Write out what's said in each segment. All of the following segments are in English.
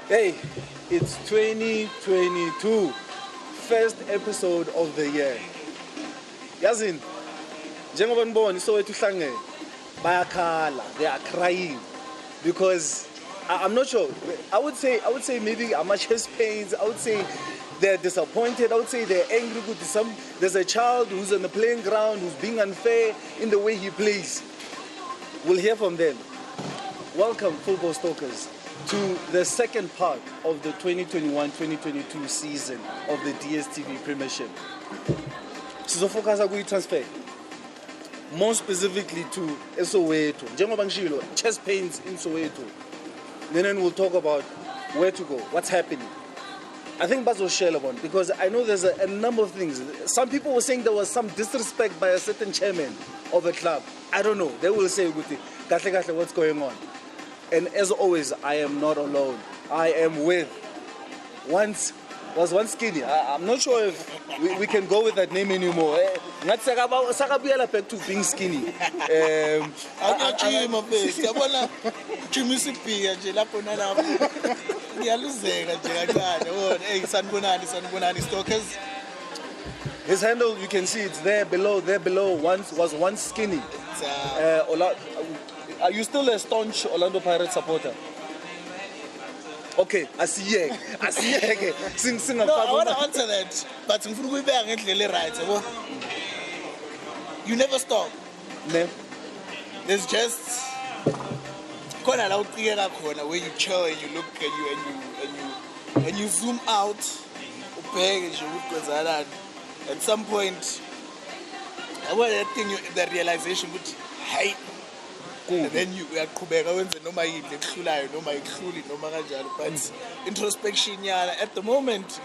Hey, it's 2022, first episode of the year. Yazin, njengoba nibona Soweto uhlangene bayakhala, they are crying because I'm not sure. I would say maybe how much chest pains. I would say they're disappointed. I would say they're angry with there's a child who's on the playing ground who's being unfair in the way he plays. We'll hear from them. Welcome, football stalkers, to the second part of the 2021-2022 season of the DStv Premiership. Sizofocus on transfer, more specifically to Soweto. Njengoba ngishilo, chest pains in Soweto. Then we'll talk about where to go, what's happening. I think Bazo Shelabon, because I know there's a number of things. Some people were saying there was some disrespect by a certain chairman of a club. I don't know. They will say, what's going on? And as always, I am not alone. I am with once skinny. I'm not sure if we can go with that name anymore. Not Saga back to being skinny. His handle, you can see it's there below. Once skinny. Are you still a staunch Orlando Pirates supporter? Okay, I see you. Sing. No, I want to answer that, but right. You never stop. No. There's just where you chill and you look and you zoom out. At some point, the realization would hey. And then you are Kubheka but introspection at the moment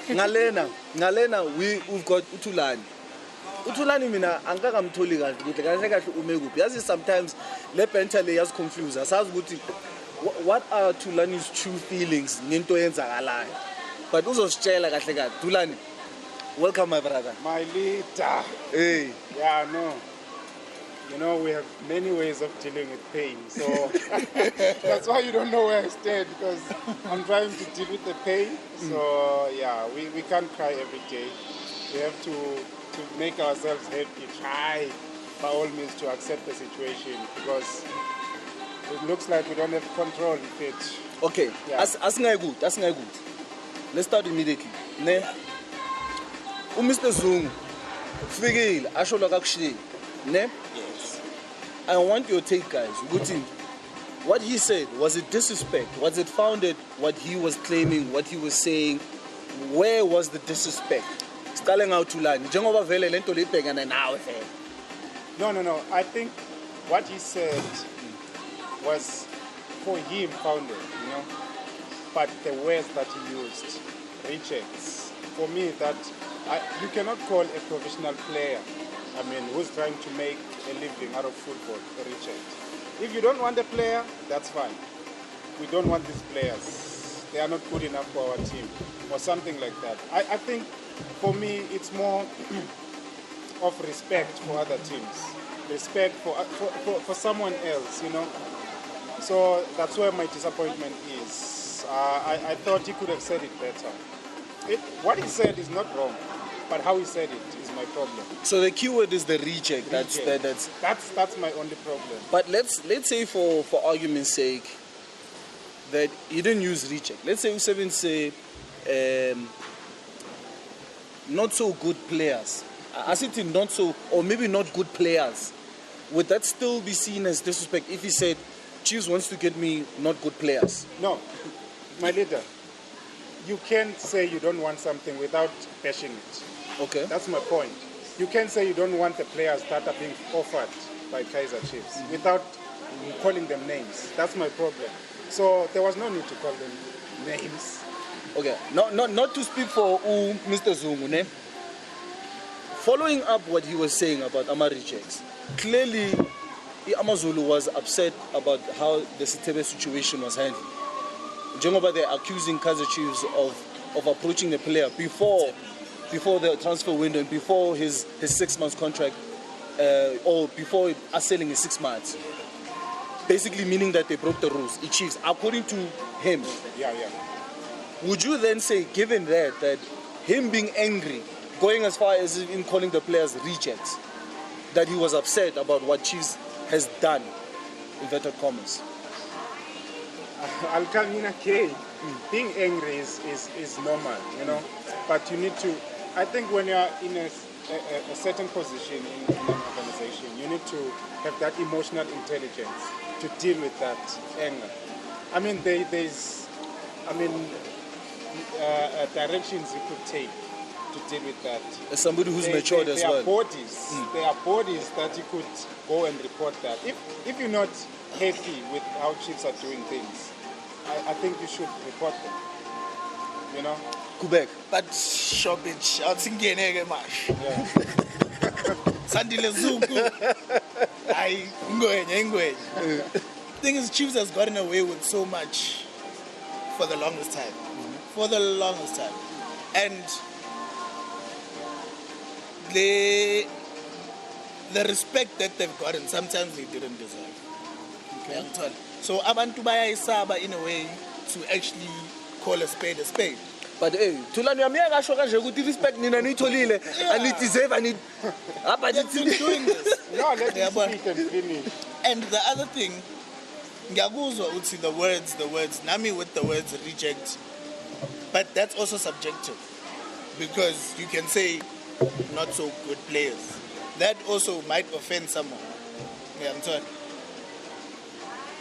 Ngalena we've got Thulani mina angakamtholi kahle ume kuphi yazi sometimes le banter le yas confuse asazi ukuthi what are Thulani's true feelings ngento yenzakalayo. But uzositshela kahle kahle Thulani, welcome my brother, my leader. Hey, yeah, no, you know we have many ways of dealing with pain, so that's why you don't know where I stand, because I'm trying to deal with the pain. So yeah, we can't cry every day. We have to make ourselves happy, try by all means to accept the situation, because it looks like we don't have control of it. Okay, yeah. That's good. Let's start immediately. Ne? Mr. Zungu, fikile asho la kakushilo. Ne? Yes. I want your take, guys. What he said, was it disrespect? Was it founded? What he was claiming, what he was saying? Where was the disrespect? Starting out to line. Njengoba vele lento libhekana nawe vele. No. I think what he said was for him founded, you know. But the words that he used, rejects. For me, that you cannot call a professional player, who's trying to make a living out of football, a reject. If you don't want the player, that's fine. We don't want these players. They are not good enough for our team, or something like that. I think, for me, it's more of respect for other teams, respect for someone else, you know. So that's where my disappointment is. I thought he could have said it better. What he said is not wrong, but how he said it is my problem. So the keyword is the reject. That's my only problem. But let's say for argument's sake that he didn't use reject. Let's say U7 say not so good players. I said not so, or maybe not good players. Would that still be seen as disrespect if he said Chiefs wants to get me not good players? No. My leader, you can't say you don't want something without bashing it. Okay. That's my point. You can't say you don't want the players that are being offered by Kaizer Chiefs without calling them names. That's my problem. So there was no need to call them names. Okay. Not to speak for Mr. Zungu, ne? Following up what he was saying about Ama rejects, clearly Amazulu was upset about how the Sitebe situation was handled. Njengoba they're accusing Kaizer Chiefs of approaching the player before the transfer window and before his 6 months contract or before us selling in 6 months. Basically meaning that they broke the rules. The Chiefs, according to him. Yeah. Would you then say, given that him being angry, going as far as in calling the players rejects, that he was upset about what Chiefs has done, inverted commas? I'll come in again. Being angry is normal, you know, but you need to, I think when you're in a certain position in an organization, you need to have that emotional intelligence to deal with that anger. I mean, there's directions you could take to deal with that. As somebody who's matured as well. There are bodies that you could go and report that. If you're not happy with how Chiefs are doing things, I think you should report them. You know? Kubheka. But shobich, I'll think mash. Yeah. Sandile Zungu. Thing is, Chiefs has gotten away with so much for the longest time. For the longest time. And the respect that they've gotten, sometimes they didn't deserve. Okay. So abantu bayayisaba in a way to actually call a spade a spade. But hey, Thulani amiyakasho kanje ukuthi respect nina niyitholile, I need deserve, I need. But They've been doing this. No, let me speak and finish. And the other thing, ngiyakuzwa uthi the words, nami with the words reject. But that's also subjective. Because you can say not so good players. That also might offend someone. Yeah, I'm sorry.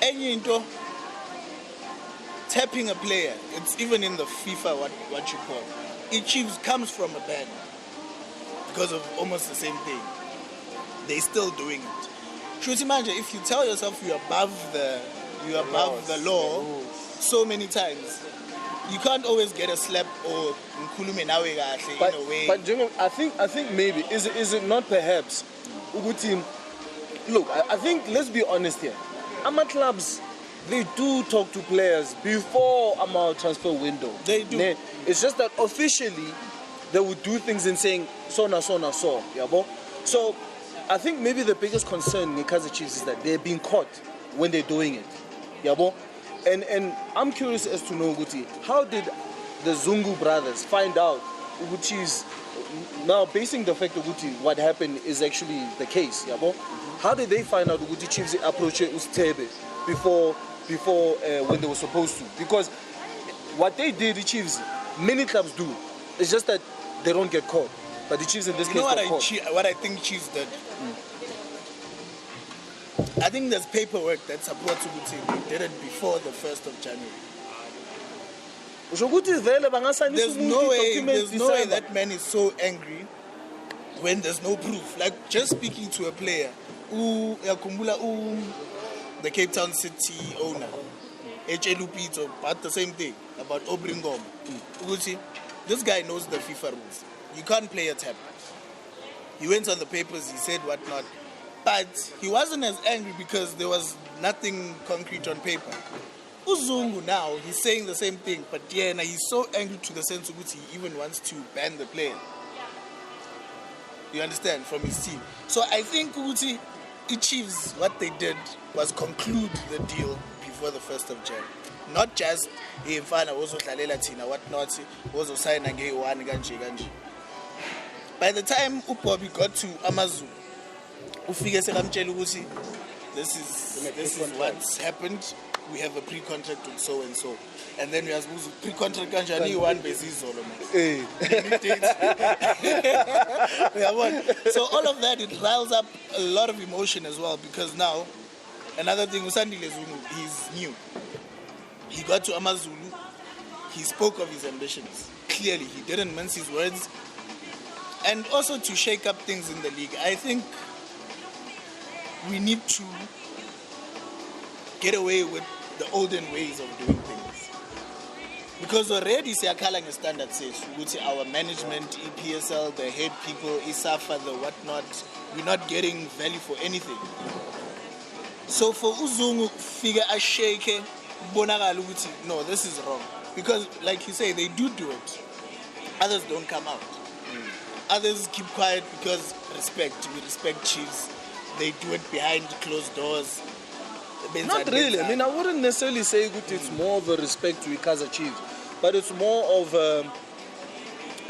Any into tapping a player, it's even in the FIFA what you call. It comes from a ban because of almost the same thing. They're still doing it. Truth imagine if you tell yourself you're above the law so many times, you can't always get a slap or nkulume nawe kahle in a way. But Jungo, I think maybe is it not perhaps Uguti? Look, I think let's be honest here. Ama clubs, they do talk to players before our transfer window. They do. It's just that officially they would do things in saying so. Yeah, so I think maybe the biggest concern in Kaizer Chiefs is that they're being caught when they're doing it. Yeah, and I'm curious as to know, Guti, how did the Zungu brothers find out Uguti's now basing the fact of Uguti what happened is actually the case, yeah, how did they find out Uguti Chiefs approach Ustebe before when they were supposed to? Because what they did, the Chiefs, many clubs do. It's just that they don't get caught. But the Chiefs in this case got caught. What I think Chiefs did? I think there's paperwork that supports Uguti. They did it before the 1st of January. There's no way that man is so angry when there's no proof. Like just speaking to a player, the Cape Town City owner, H.A. Lupito, but the same thing about Obringom. This guy knows the FIFA rules. You can't play a tap. He went on the papers, he said whatnot. But he wasn't as angry because there was nothing concrete on paper. Uzungu now, he's saying the same thing, but yeah, now he's so angry to the sense of which he even wants to ban the player. You understand? From his team. So I think Uguti Chiefs, what they did was conclude the deal before the 1st of January. Not just Irvin was whatnot, was signed and gave one ganji. By the time Upobi got to Amazon, this is what's happened. We have a pre-contract with so and so, and then we have pre-contract kanjani one basis solo. So all of that, it riles up a lot of emotion as well, because now another thing, Sandile Zungu, he's new. He got to Amazulu. He spoke of his ambitions. Clearly, he didn't mince his words. And also to shake up things in the league, I think we need to get away with the olden ways of doing things. Because already Siakalang standard says, our management, EPSL, the head people, ISAFA, the whatnot, we're not getting value for anything. So for Uzungu, figure a shake, no, this is wrong. Because like you say, they do it. Others don't come out. Others keep quiet because respect. We respect Chiefs. They do it behind closed doors. Not really. I mean, I wouldn't necessarily say that it's more of a respect to Ikaza Chiefs, but it's more of a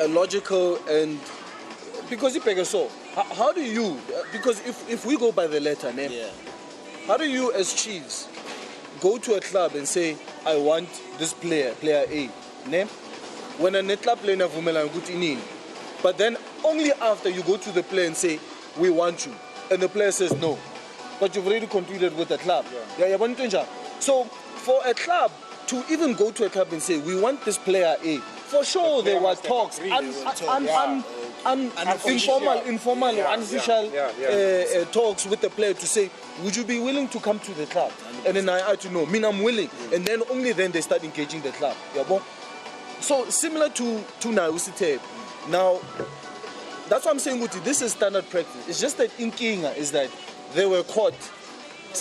logical and because you peg so. How do you? Because if we go by the letter, name, how do you as Chiefs go to a club and say, I want this player A, name? When a club player vumela good in, but then only after you go to the player and say, we want you, and the player says no, but you've already concluded with the club. So for a club to even go to a club and say, we want this player A, for sure there were talks, informal, unofficial talks with the player to say, would you be willing to come to the club? And then I had to know, I'm willing. And then only then they start engaging the club. So similar to Nausite. Now, that's what I'm saying, Guti, this is standard practice. It's just that in Kinga is that they were caught.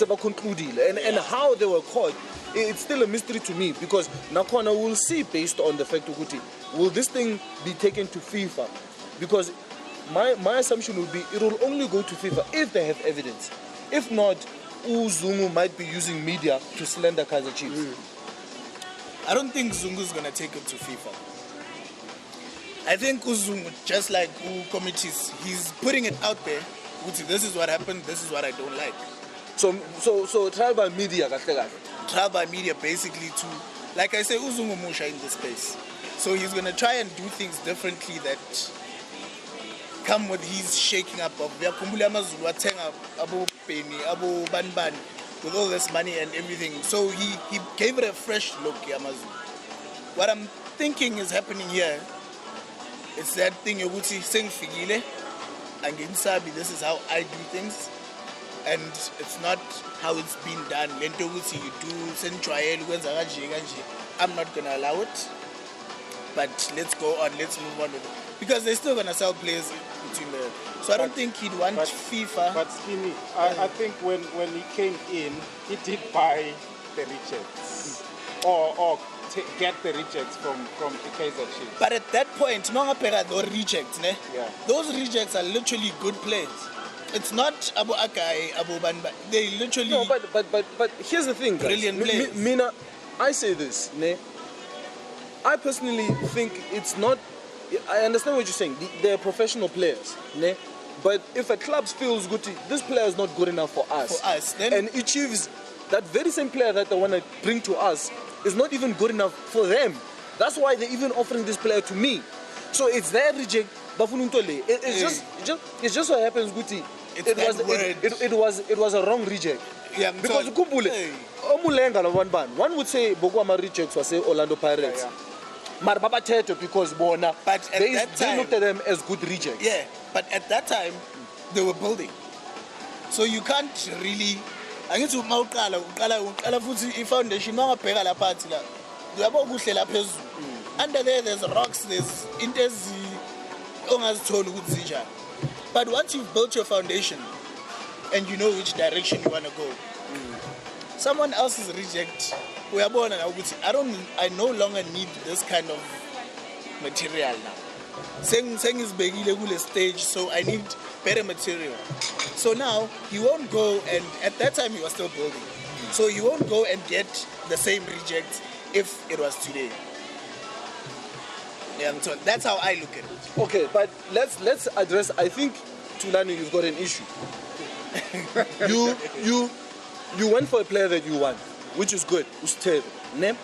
And how they were caught, it's still a mystery to me because Nakona will see based on the fact of Guti, will this thing be taken to FIFA? Because my assumption would be it will only go to FIFA if they have evidence. If not, Zungu might be using media to slander Kaizer Chiefs. I don't think Zungu's going to take it to FIFA. I think Zungu, just like committees, he's putting it out there. This is what happened, this is what I don't like. So trial by media, trial by media basically to, like I say, Uzungu Musha in this space. So he's going to try and do things differently that come with his shaking up of with all this money and everything. So he gave it a fresh look, Yamazu. What I'm thinking is happening here, it's that thing Yoguti saying Figile and Ginsabi, this is how I do things. And it's not how it's been done. Lento you do send trial, I'm not gonna allow it. But let's go on, let's move on with it. Because they're still gonna sell players between the. So I don't think he'd want FIFA. But Skinny, I think when he came in, he did buy the rejects. Or get the rejects from the Kaizer Chiefs. But at that point, those rejects, those rejects are literally good players. It's not Abu Akai, Abu Banba. They literally. No, but here's the thing, guys. Brilliant players. Mina, I say this, ne? I personally think it's not. I understand what you're saying. They're professional players, ne? But if a club feels good, this player is not good enough for us. Then and it achieves that very same player that they want to bring to us is not even good enough for them. That's why they're even offering this player to me. So it's their reject. It's just what happens, Guti. It was a wrong reject. Yeah, because one would say Bogwama rejects was say Orlando Pirates. Because they looked at them as good rejects. Yeah, but at that time they were building. So you can't really foundation under there's rocks, there's but once you've built your foundation and you know which direction you want to go, someone else's reject, I no longer need this kind of material now. Saying is begile stage, so I need better material. So now he won't go, and at that time he was still building. So he won't go and get the same reject if it was today. Yeah, so that's how I look at it. Okay, but let's address. I think Thulani, you've got an issue. you went for a player that you want, which is good. Usteve, ne?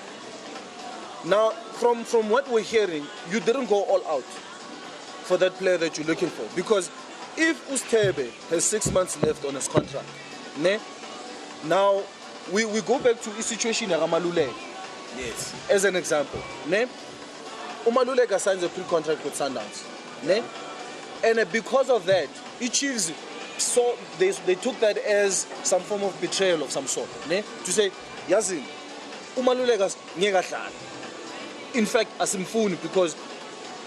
Now, from what we're hearing, you didn't go all out for that player that you're looking for, because if Ustebe has 6 months left on his contract, ne? Now we go back to a situation of Ramalule. Yes. As an example, ne? Umalulega signs a pre-contract with Sundowns, ne? And because of that, Chiefs so they took that as some form of betrayal of some sort, ne? To say, Yazin, Umalulega's nyegadlala. In fact, asimfuni, because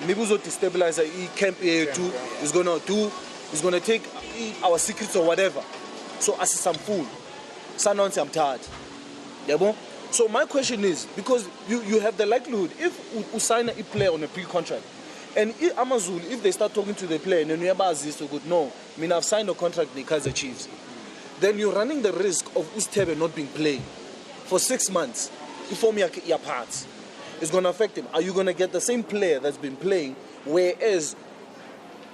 maybe uzo destabilize the camp here too. He's gonna take our secrets or whatever. So as some fool, Sundowns I'm tired. Yabo? So my question is, because you have the likelihood, if you sign a player on a pre-contract, And Amazulu, if they start talking to the player, and you are so good, no, I mean, I've signed a contract with the Kaizer Chiefs. Then you're running the risk of Ustebe not being played for 6 months before your parts. It's going to affect him. Are you going to get the same player that's been playing, whereas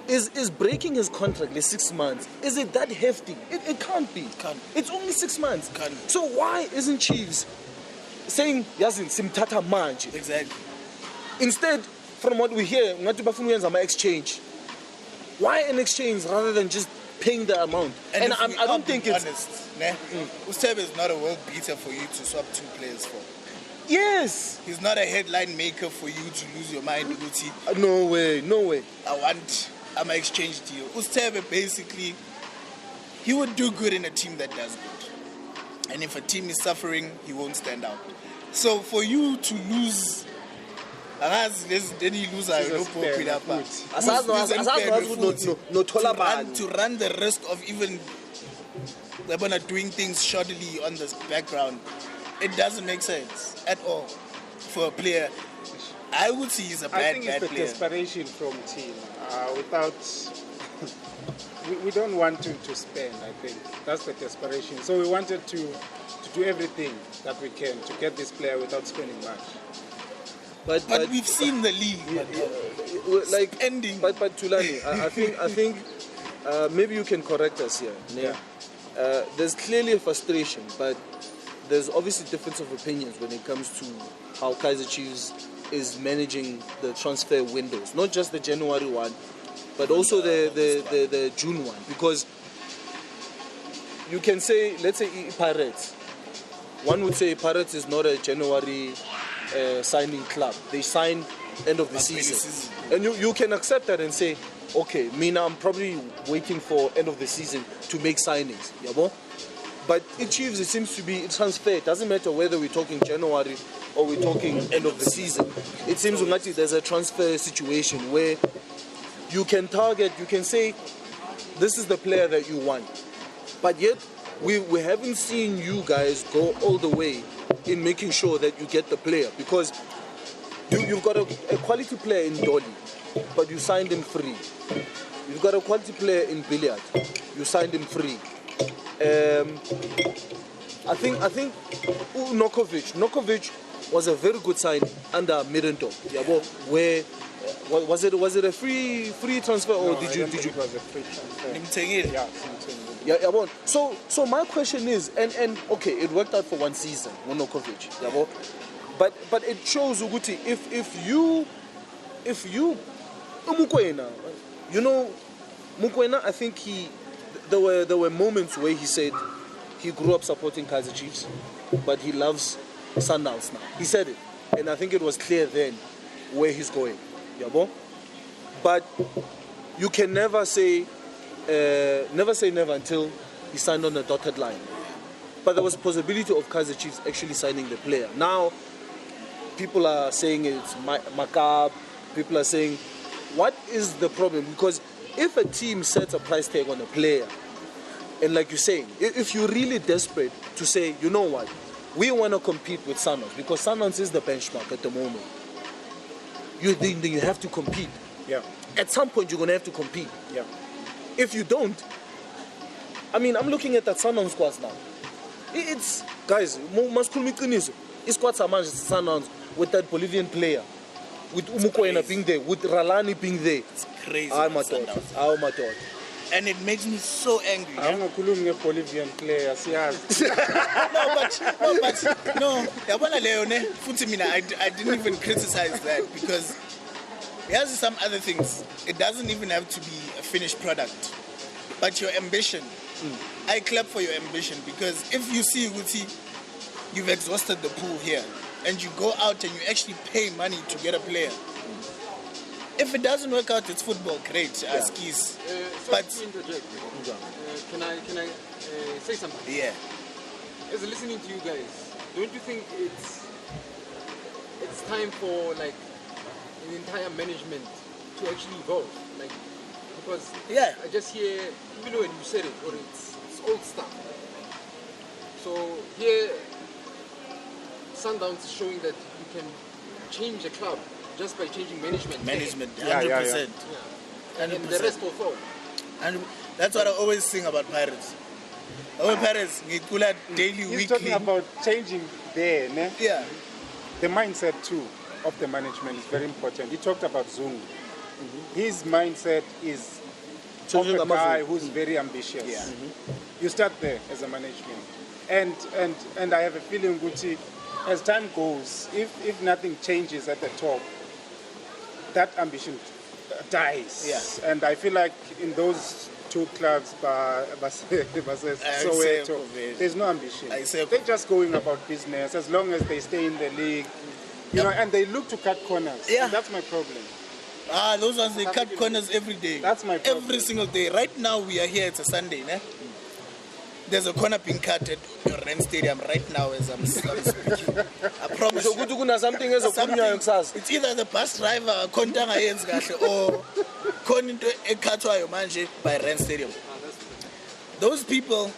is breaking his contract in 6 months, is it that hefty? It can't be. Can't. It's only 6 months. Can't. So why isn't Chiefs saying, Yazin, simtata manje? Exactly. Instead, from what we hear, exchange. Why an exchange rather than just paying the amount? And I don't think it's honest. Ustebe is not a world beater for you to swap 2 players for. Yes. He's not a headline maker for you to lose your mind. No way. I'm an exchange deal. Ustebe basically, he would do good in a team that does good. And if a team is suffering, he won't stand out. So for you to lose, then you lose to run the risk of even doing things shoddily on the background, it doesn't make sense at all for a player. I would see he's a bad player. I think it's the desperation from team. We don't want to spend, I think. That's the desperation. So we wanted to do everything that we can to get this player without spending much. But we've seen the league, like ending. But Thulani, I think maybe you can correct us here. Yeah. There's clearly a frustration, but there's obviously difference of opinions when it comes to how Kaizer Chiefs is managing the transfer windows, not just the January one, but also the June one. Because you can say, let's say Pirates. One would say Pirates is not a January signing club. They sign end of the season. And you can accept that and say, okay, I'm probably waiting for end of the season to make signings. Yabo? But it Chiefs, it seems to be transfer. It doesn't matter whether we're talking January or we're talking end of the season. It seems like there's a transfer situation where you can target, you can say, this is the player that you want. But yet, we haven't seen you guys go all the way in making sure that you get the player. Because you've got a quality player in Dolly, but you signed him free. You've got a quality player in Billiard, you signed him free. I think Nokovic was a very good sign under Mirento. Where was it a free transfer or did you? It was a free transfer. Yeah. So my question is, and okay, it worked out for one season, Nokovic. But it shows Uguti if you Mukwena, Mukwena, I think there were moments where he said he grew up supporting Kaizer Chiefs, but he loves Sundowns now. He said it, and I think it was clear then where he's going. But you can never say never until he signed on the dotted line. But there was possibility of Kaizer Chiefs actually signing the player. Now, people are saying it's macabre. People are saying, what is the problem? Because if a team sets a price tag on a player, and like you're saying, if you're really desperate to say, you know what, we want to compete with Sundowns, because Sundowns is the benchmark at the moment. You have to compete. Yeah. At some point, you're going to have to compete. Yeah. If you don't, I'm looking at that Sundowns squad now. It's, guys, it's squad Sundowns with that Bolivian player, with Umukwena being there, with Ralani being there. It's crazy. Oh my God. And it makes me so angry. I'm a Bolivian player. No. I didn't even criticize that because there's some other things. It doesn't even have to be a finished product. But your ambition, I clap for your ambition, because if you see, you've exhausted the pool here, and you go out and you actually pay money to get a player. If it doesn't work out, it's football, great, skis. But to interject, can I say something? Yeah. As listening to you guys, don't you think it's time for like an entire management to actually evolve? Like, because I just hear, even when you said it, or it's old stuff. So here, Sundowns is showing that you can change a club just by changing management. Management, 100%. Yeah. And the rest will fall. And that's what I always sing about Pirates. Our Pirates, we pull out daily, He's weekly. talking about changing there, ne? Yeah. The mindset too of the management is very important. He talked about Zungu. His mindset is of a guy who's very ambitious. Yeah. You start there as a management. And I have a feeling, Gucci, as time goes, if nothing changes at the top, that ambition dies. Yeah. And I feel like in those two clubs, Soweto, there's no ambition. They're just going about business as long as they stay in the league. You know, and they look to cut corners. Yeah. And that's my problem. Those ones, they cut corners every day. That's my problem. Every single day. Right now, we are here, it's a Sunday, ne? There's a corner being cut at your Rand Stadium right now as I'm speaking. I promise you. Something else. It's either the bus driver or by Rand Stadium. Those people,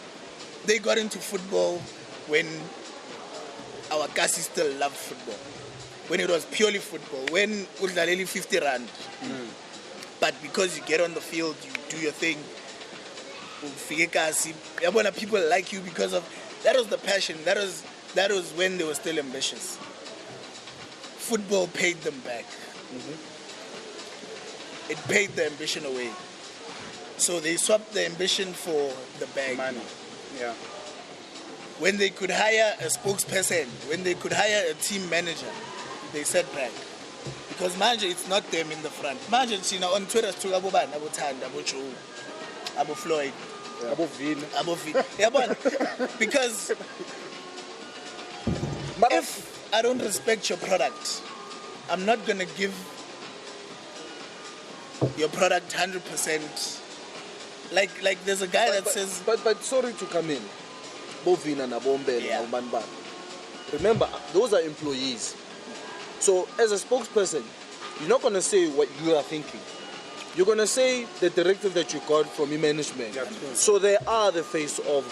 they got into football when our Kasi still loved football. When it was purely football. When Udlaleli 50 rand. But because you get on the field, you do your thing. People like you because of that was the passion. That was when they were still ambitious. Football paid them back. It paid the ambition away. So they swapped the ambition for the bag. Money. Yeah. When they could hire a spokesperson, when they could hire a team manager, they sat back. Because manager, it's not them in the front. Manager, on Twitter, Abu Tand, Abu Joe, Abu Floyd, Abu Vin. Abu Vin. Yeah, but because if I don't respect your product, I'm not going to give your product 100%. Like there's a guy that says... But sorry to come in. Bovina and Abombele and Banban. Remember, those are employees. So as a spokesperson, you're not going to say what you are thinking. You're going to say the directive that you got from your management. Yeah, so they are the face of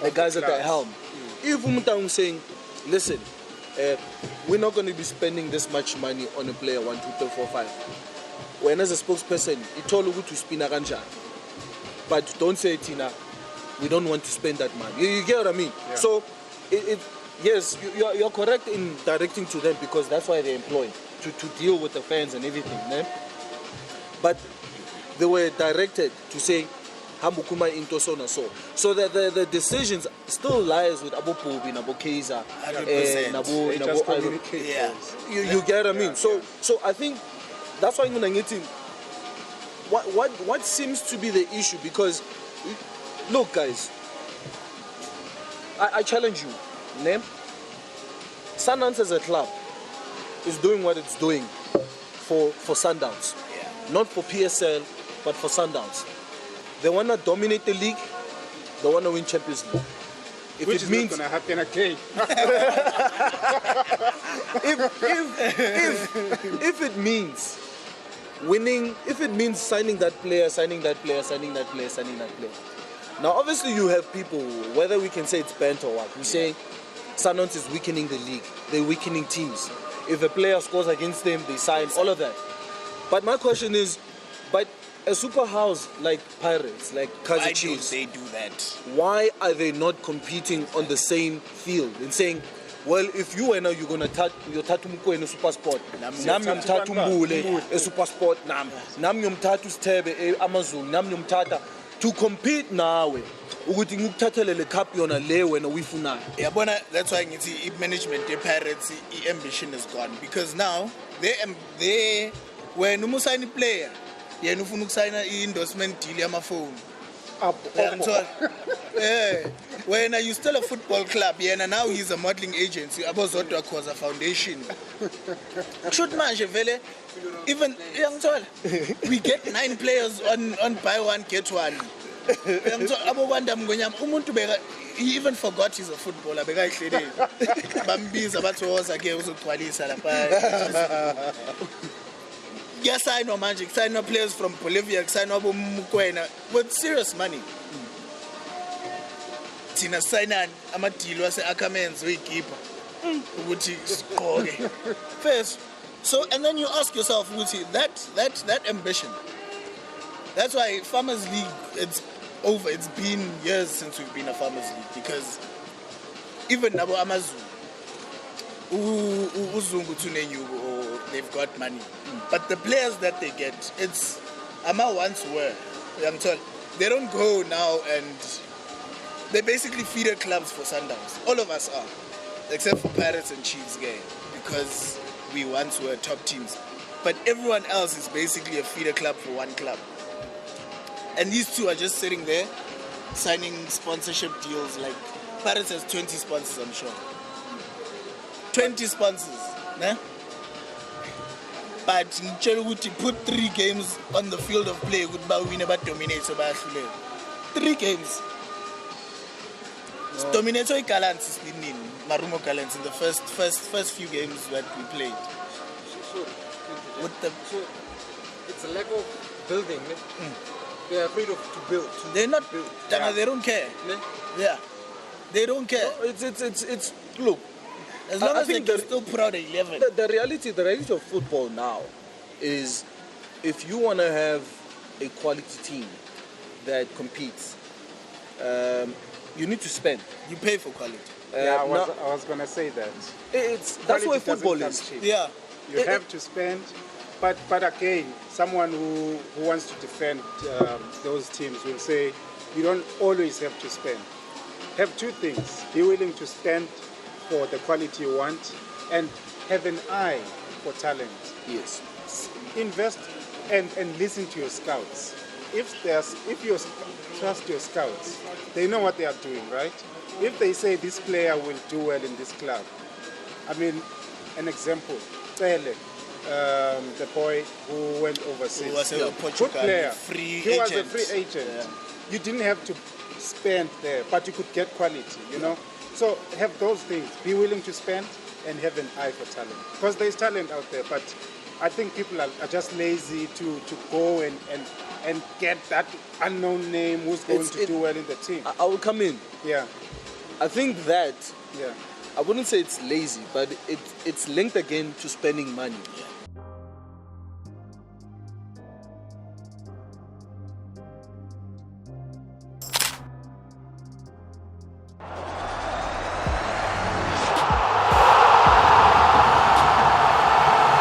the guys at the helm. If Umutang saying, listen, we're not going to be spending this much money on a player 1, 2, 3, 4, 5. When as a spokesperson, you told you to spin a ganja. But don't say, Tina, we don't want to spend that money. You get what I mean? Yeah. So, yes, you're correct in directing to them because that's why they're employed, to deal with the fans and everything. Ne? But they were directed to say, Hamukuma into so and so. So the decisions still lies with Abu Pubi, Abu Keiza, 100%. Yeah. You get what I mean? Yeah. So I think that's why I'm going to get in. What seems to be the issue? Because, look, guys, I challenge you. Name Sundowns as a club is doing what it's doing for Sundowns, not for PSL, but for Sundowns. They want to dominate the league. They want to win Champions League. Which is not going to happen again. if it means winning, if it means signing that player. Now, obviously, you have people, whether we can say it's bent or what, we say Sundowns is weakening the league. They're weakening teams. If a player scores against them, they sign, all of that. But my question is, but a super house like Pirates, like Kaizer Chiefs, they do that? why are they not competing on the same field and saying, well, if you are now, you're going to tatu mko in a super sport. Nam yom tatu mbule, a super sport. Nam yom tatu stebe, Amazon. Nam yom tata. To compete now, ukuthi ngikuthathele le cup yona le wena uyifuna. Yabona, that's why ngithi management the Pirates ambition is gone because now they when umusayina player yena ufuna ukusayina endorsement deal yamafoni. When you still a football club, now he's a modeling agency, Abozodwa Khoza Foundation. Shoot manje vele, even we get 9 players on buy one get one. He even forgot he's a footballer. Bambiza bathoza ke uzogcwalisa lapha. Sign no magic, sign no players from Bolivia, sign no Mukwena with serious money. Tina sign amadilo ase Ackermans we keeper. Ukuthi sigqoke. First So, and then you ask yourself, Wuti, that ambition. That's why Farmers League, it's over. It's been years since we've been a Farmers League, because even Nabo Amazu, Uzungu Tunenyugo, they've got money. But the players that they get, it's Ama once were. I'm told they don't go now, and they basically feeder clubs for Sundowns. All of us are, except for Pirates and Chiefs game, because we once were top teams. But everyone else is basically a feeder club for one club. And these two are just sitting there, signing sponsorship deals. Like, Pirates has 20 sponsors, I'm sure. 20 sponsors, né? But Cheluguti put 3 games on the field of play, we never dominate, so 3 games. Dominator Galants is in Marumo Galants in the first few games that we played. So it's a lack of building. They're afraid of to build. They're not built. Yeah. They don't care. Yeah. They don't care. No, it's look. As long I as they think can still put out 11. The reality of football now is, if you want to have a quality team that competes, you need to spend. You pay for quality. I was going to say that. That's where football is. Cheap. Yeah. You have to spend, but again, someone who wants to defend those teams will say you don't always have to spend. Have 2 things: be willing to spend for the quality you want, and have an eye for talent. Yes. Invest and listen to your scouts. If you trust your scouts, they know what they are doing, right? If they say this player will do well in this club, I mean, an example, Tele, the boy who went overseas, who was a good player, he was a free agent. Yeah. You didn't have to spend there, but you could get quality, you know. So have those things. Be willing to spend and have an eye for talent, because there's talent out there. But I think people are just lazy to go and get that unknown name who's going to do well in the team. I will come in. Yeah. I think that. Yeah. I wouldn't say it's lazy, but it's linked again to spending money.